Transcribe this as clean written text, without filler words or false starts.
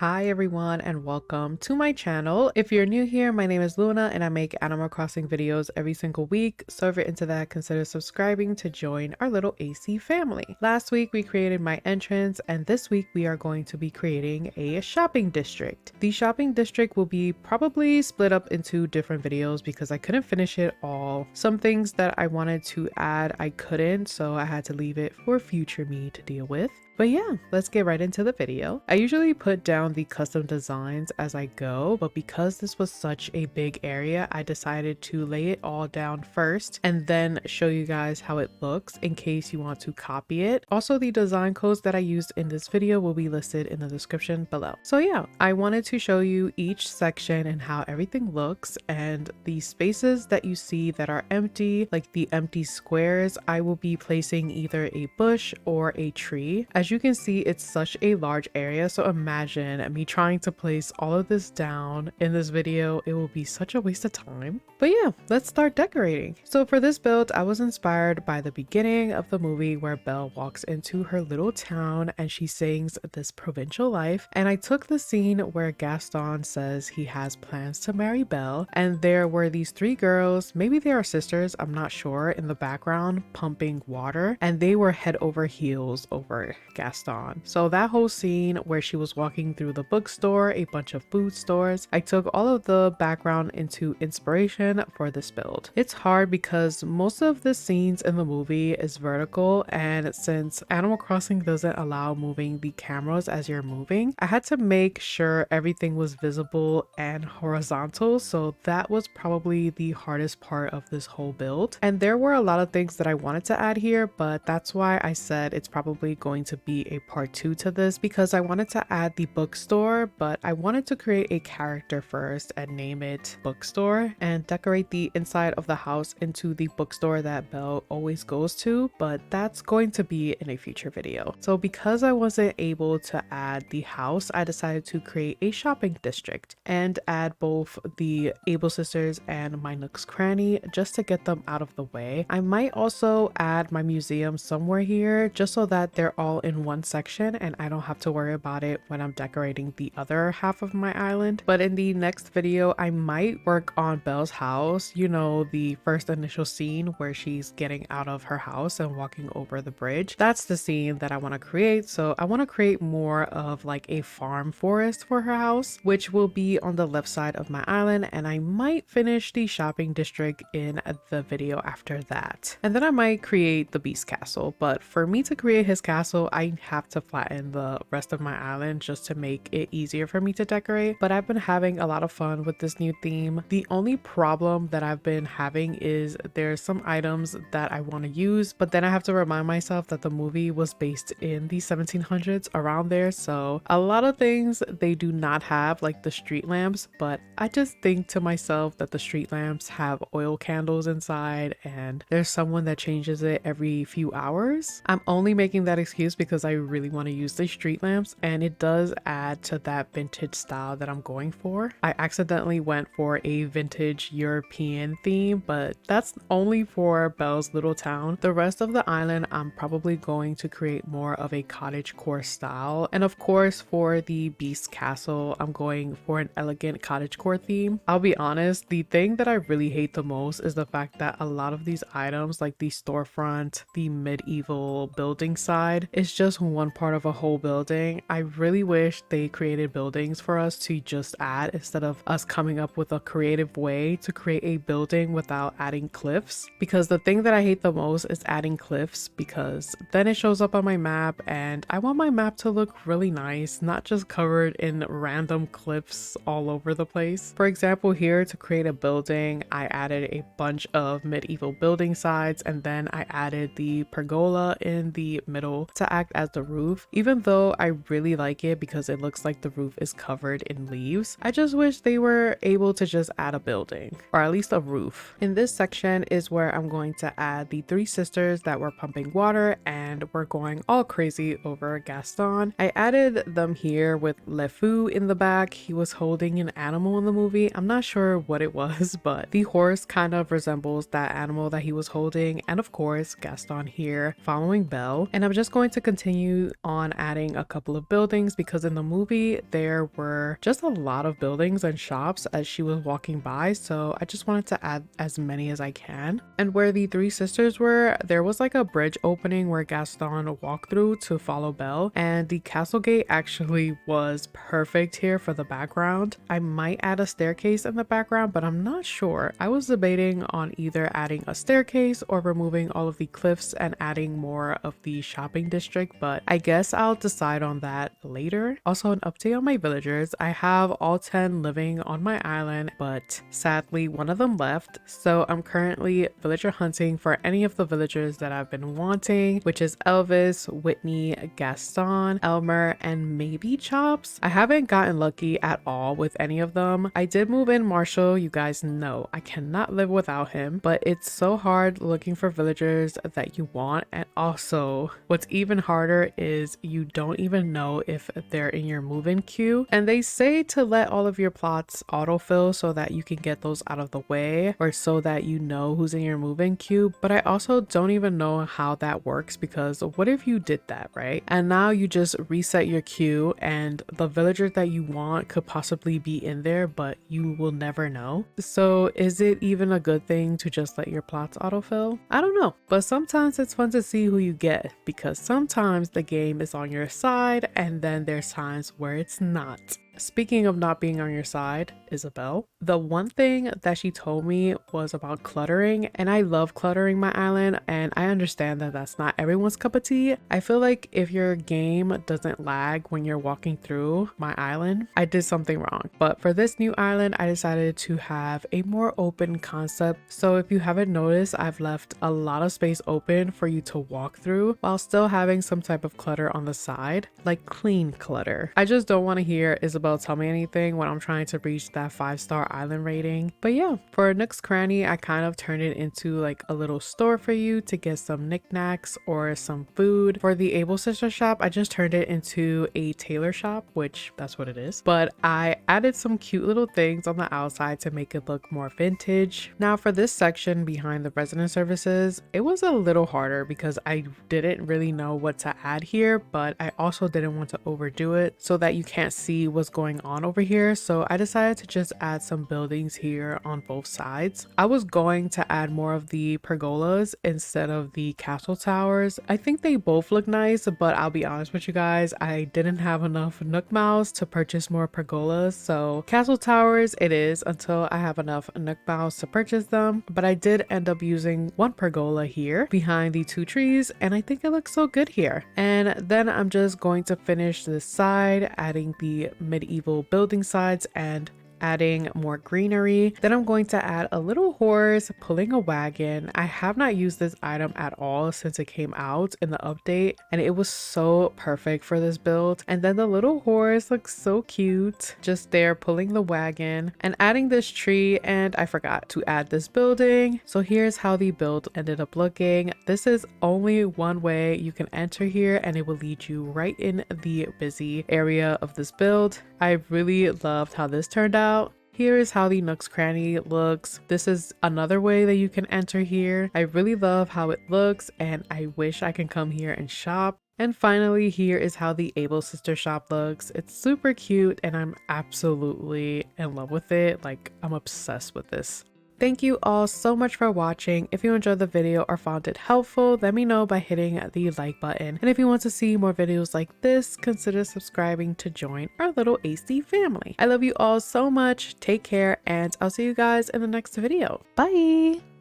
Hi everyone and welcome to my channel. If you're new here, my name is Luna and I make Animal Crossing videos every single week. So if you're into that, consider subscribing to join our little AC family. Last week we created my entrance and this week we are going to be creating a shopping district. The shopping district will be probably split up into different videos because I couldn't finish it all. Some things that I wanted to add I couldn't, so I had to leave it for future me to deal with. But yeah, let's get right into the video. I usually put down the custom designs as I go, but because this was such a big area, I decided to lay it all down first and then show you guys how it looks in case you want to copy it. Also, the design codes that I used in this video will be listed in the description below. So yeah, I wanted to show you each section and how everything looks, and the spaces that you see that are empty, like the empty squares, I will be placing either a bush or a tree. As you can see, it's such a large area, so imagine me trying to place all of this down in this video. It will be such a waste of time. But yeah, let's start decorating. So for this build, I was inspired by the beginning of the movie where Belle walks into her little town and she sings this provincial life. And I took the scene where Gaston says he has plans to marry Belle, and there were these three girls, maybe they are sisters, I'm not sure, in the background pumping water, and they were head over heels over Gaston. So that whole scene where she was walking through the bookstore, a bunch of food stores, I took all of the background into inspiration for this build. It's hard because most of the scenes in the movie is vertical, and since Animal Crossing doesn't allow moving the cameras as you're moving, I had to make sure everything was visible and horizontal, so that was probably the hardest part of this whole build. And there were a lot of things that I wanted to add here, but that's why I said it's probably going to be a part 2 to this, because I wanted to add the bookstore, but I wanted to create a character first and name it Bookstore and decorate the inside of the house into the bookstore that Belle always goes to, but that's going to be in a future video. So because I wasn't able to add the house, I decided to create a shopping district and add both the Able sisters and my Nooks Cranny just to get them out of the way. I might also add my museum somewhere here just so that they're all in one section and I don't have to worry about it when I'm decorating the other half of my island. But in the next video, I might work on Belle's house, you know, the first initial scene where she's getting out of her house and walking over the bridge. That's the scene that I want to create. So I want to create more of like a farm forest for her house, which will be on the left side of my island, and I might finish the shopping district in the video after that. And then I might create the beast castle, but for me to create his castle, I have to flatten the rest of my island just to make it easier for me to decorate. But I've been having a lot of fun with this new theme. The only problem that I've been having is there's some items that I want to use, but then I have to remind myself that the movie was based in the 1700s, around there, so a lot of things they do not have, like the street lamps, but I just think to myself that the street lamps have oil candles inside and there's someone that changes it every few hours. I'm only making that excuse because I really want to use the street lamps, and it does add to that vintage style that I'm going for. I accidentally went for a vintage European theme, but that's only for Belle's little town. The rest of the island, I'm probably going to create more of a cottagecore style. And of course, for the beast castle, I'm going for an elegant cottagecore theme. I'll be honest, the thing that I really hate the most is the fact that a lot of these items, like the storefront, the medieval building side, is just one part of a whole building. I really wish they created buildings for us to just add instead of us coming up with a creative way to create a building without adding cliffs, because the thing that I hate the most is adding cliffs, because then it shows up on my map and I want my map to look really nice, not just covered in random cliffs all over the place. For example, here to create a building, I added a bunch of medieval building sides, and then I added the pergola in the middle to act as the roof. Even though I really like it because it looks like the roof is covered in leaves, I just wish they were able to just add a building, or at least a roof. In this section is where I'm going to add the three sisters that were pumping water and we're going all crazy over Gaston. I added them here with LeFou in the back. He was holding an animal in the movie. I'm not sure what it was, but the horse kind of resembles that animal that he was holding, and of course Gaston here following Belle. And I'm just going to continue continue on adding a couple of buildings because in the movie there were just a lot of buildings and shops as she was walking by, so I just wanted to add as many as I can. And where the three sisters were, there was like a bridge opening where Gaston walked through to follow Belle, and the castle gate actually was perfect here for the background. I might add a staircase in the background, but I'm not sure. I was debating on either adding a staircase or removing all of the cliffs and adding more of the shopping district, but I guess I'll decide on that later. Also, an update on my villagers. I have all 10 living on my island, but sadly one of them left, so I'm currently villager hunting for any of the villagers that I've been wanting, which is Elvis, Whitney, Gaston, Elmer, and maybe Chops. I haven't gotten lucky at all with any of them. I did move in Marshall. You guys know I cannot live without him, but it's so hard looking for villagers that you want, and also what's even harder is you don't even know if they're in your move-in queue. And they say to let all of your plots autofill so that you can get those out of the way, or so that you know who's in your move-in queue, but I also don't even know how that works, because what if you did that, right? And now you just reset your queue and the villager that you want could possibly be in there, but you will never know. So is it even a good thing to just let your plots autofill? I don't know, but sometimes it's fun to see who you get, because sometimes the game is on your side and then there's times where it's not. Speaking of not being on your side, Isabelle, the one thing that she told me was about cluttering, and I love cluttering my island, and I understand that that's not everyone's cup of tea. I feel like if your game doesn't lag when you're walking through my island, I did something wrong. But for this new island, I decided to have a more open concept. So if you haven't noticed, I've left a lot of space open for you to walk through while still having some type of clutter on the side, like clean clutter. I just don't want to hear Isabelle tell me anything when I'm trying to reach that 5-star island rating. But yeah, for Nooks Cranny, I kind of turned it into like a little store for you to get some knickknacks or some food. For the Able Sister shop, I just turned it into a tailor shop, which that's what it is. But I added some cute little things on the outside to make it look more vintage. Now for this section behind the resident services, it was a little harder because I didn't really know what to add here, but I also didn't want to overdo it so that you can't see what's going on over here. So I decided to just add some buildings here on both sides. I was going to add more of the pergolas instead of the castle towers. I think they both look nice, but I'll be honest with you guys, I didn't have enough Nook Miles to purchase more pergolas. So castle towers it is until I have enough Nook Miles to purchase them. But I did end up using one pergola here behind the 2 trees, and I think it looks so good here. And then I'm just going to finish this side, adding the medieval building sides and adding more greenery. Then I'm going to add a little horse pulling a wagon. I have not used this item at all since it came out in the update, and it was so perfect for this build. And then the little horse looks so cute just there pulling the wagon, and adding this tree. And I forgot to add this building, so here's how the build ended up looking. This is only one way you can enter here, and it will lead you right in the busy area of this build. I really loved how this turned out. Here is how the Nooks Cranny looks. This is another way that you can enter here. I really love how it looks, and I wish I can come here and shop. And finally, here is how the Able Sister shop looks. It's super cute, and I'm absolutely in love with it. Like, I'm obsessed with this. Thank you all so much for watching. If you enjoyed the video or found it helpful, let me know by hitting the like button. And if you want to see more videos like this, consider subscribing to join our little AC family. I love you all so much. Take care, and I'll see you guys in the next video. Bye!